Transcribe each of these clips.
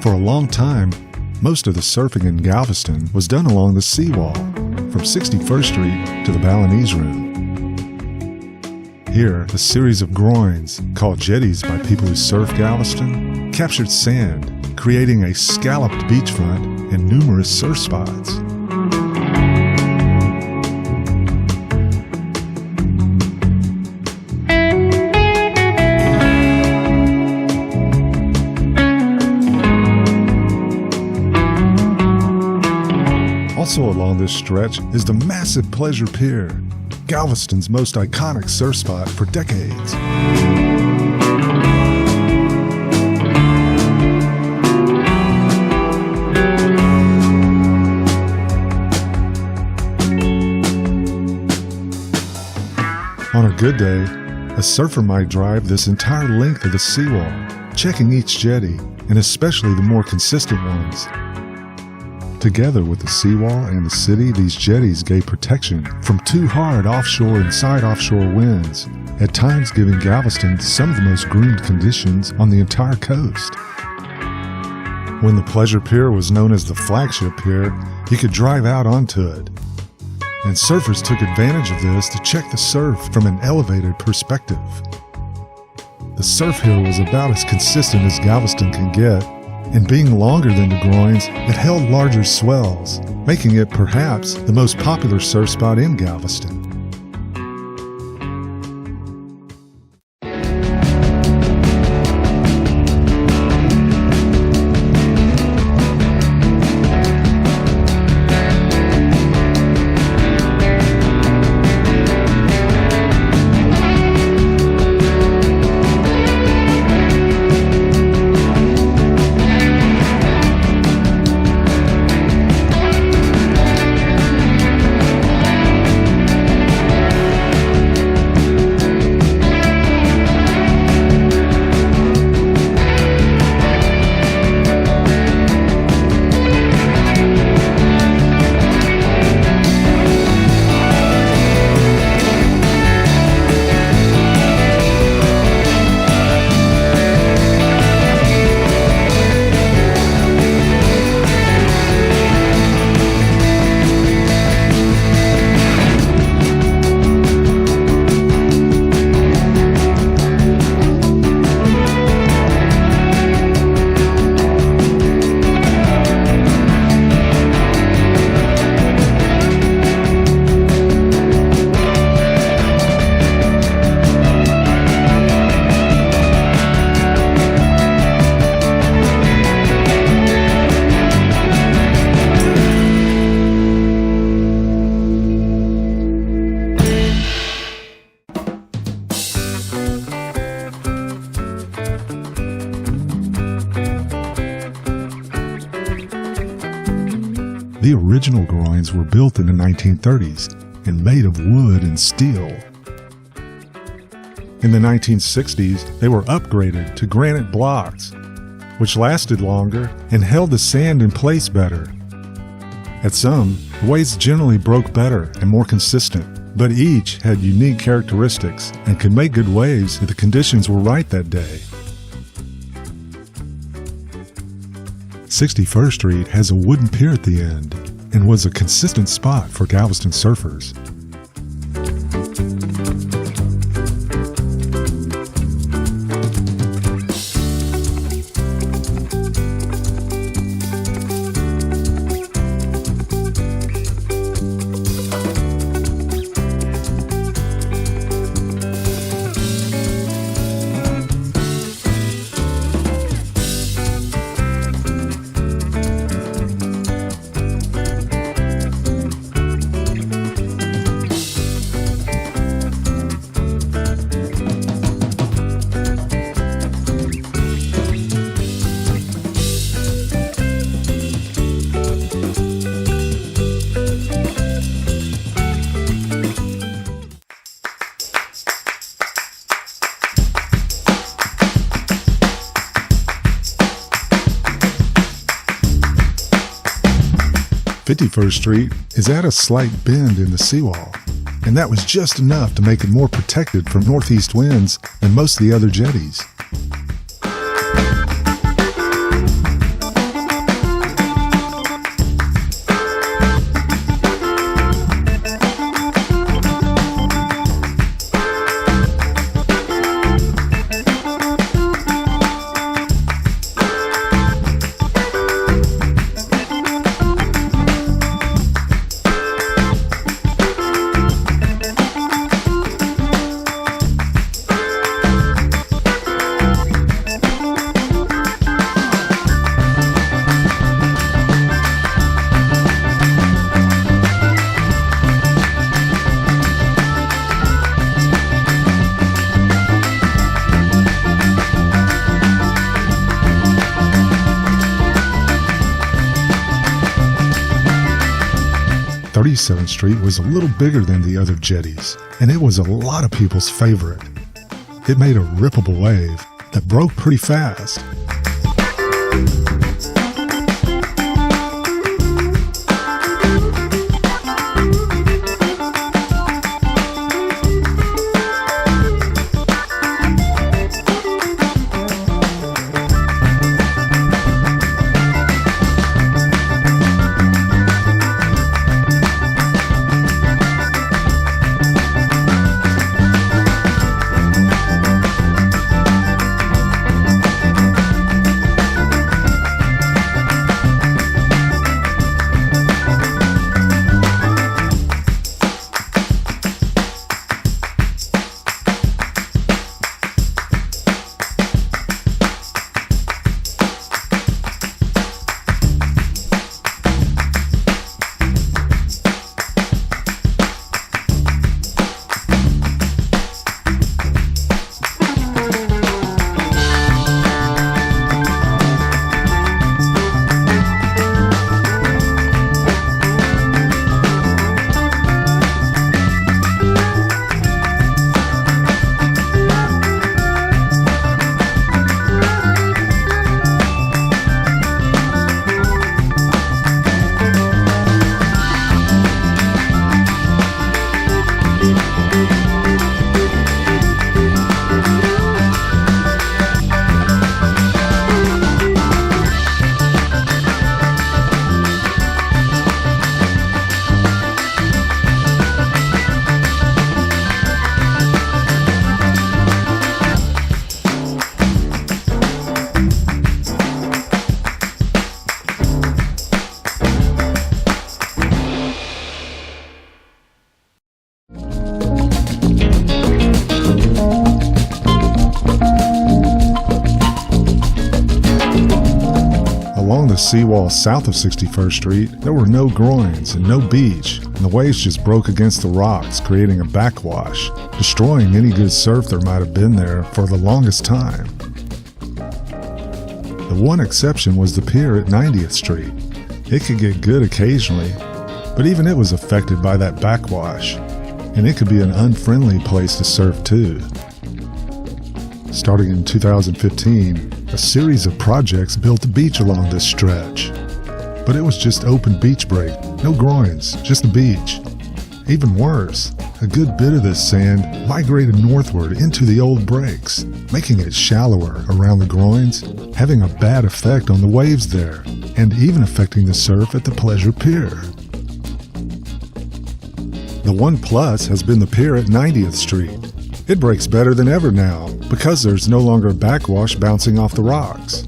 For a long time, most of the surfing in Galveston was done along the Seawall, from 61st Street to the Balinese Room. Here, a series of groins, called jetties by people who surf Galveston, captured sand, creating a scalloped beachfront and numerous surf spots. Also along this stretch is the massive Pleasure Pier, Galveston's most iconic surf spot for decades. On a good day, a surfer might drive this entire length of the seawall, checking each jetty, and especially the more consistent ones. Together with the seawall and the city, these jetties gave protection from too hard offshore and side-offshore winds, at times giving Galveston some of the most groomed conditions on the entire coast. When the Pleasure Pier was known as the flagship pier, you could drive out onto it. And surfers took advantage of this to check the surf from an elevated perspective. The surf here was about as consistent as Galveston can get, and being longer than the groins, it held larger swells, making it perhaps the most popular surf spot in Galveston. The original groins were built in the 1930s and made of wood and steel. In the 1960s, they were upgraded to granite blocks, which lasted longer and held the sand in place better. At some, the waves generally broke better and more consistent, but each had unique characteristics and could make good waves if the conditions were right that day. 61st Street has a wooden pier at the end and was a consistent spot for Galveston surfers. "51st Street is at a slight bend in the seawall, and that was just enough to make it more protected from northeast winds than most of the other jetties. 47th Street was a little bigger than the other jetties, and it was a lot of people's favorite. It made a rippable wave that broke pretty fast. Along the seawall south of 61st Street, there were no groins and no beach, and the waves just broke against the rocks, creating a backwash, destroying any good surf there might have been there for the longest time. The one exception was the pier at 90th Street. It could get good occasionally, but even it was affected by that backwash, and it could be an unfriendly place to surf too. Starting in 2015, a series of projects built the beach along this stretch. But it was just open beach break, no groins, just the beach. Even worse, a good bit of this sand migrated northward into the old breaks, making it shallower around the groins, having a bad effect on the waves there, and even affecting the surf at the Pleasure Pier. The one plus has been the pier at 90th Street. It breaks better than ever now, because there's no longer a backwash bouncing off the rocks.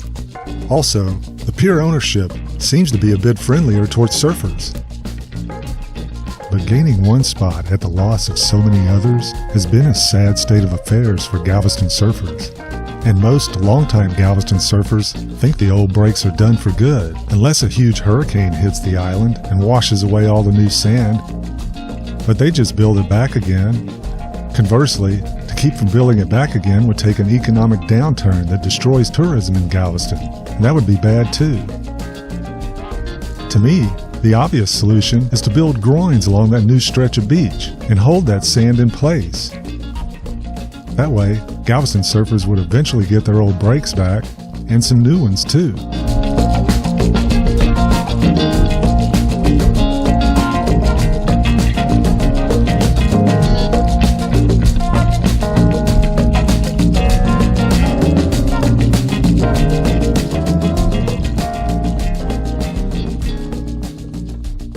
Also, the pier ownership seems to be a bit friendlier towards surfers. But gaining one spot at the loss of so many others has been a sad state of affairs for Galveston surfers. And most longtime Galveston surfers think the old breaks are done for good, unless a huge hurricane hits the island and washes away all the new sand. But they just build it back again. Conversely, to keep from building it back again would take an economic downturn that destroys tourism in Galveston, and that would be bad too. To me, the obvious solution is to build groins along that new stretch of beach and hold that sand in place. That way, Galveston surfers would eventually get their old breaks back, and some new ones too.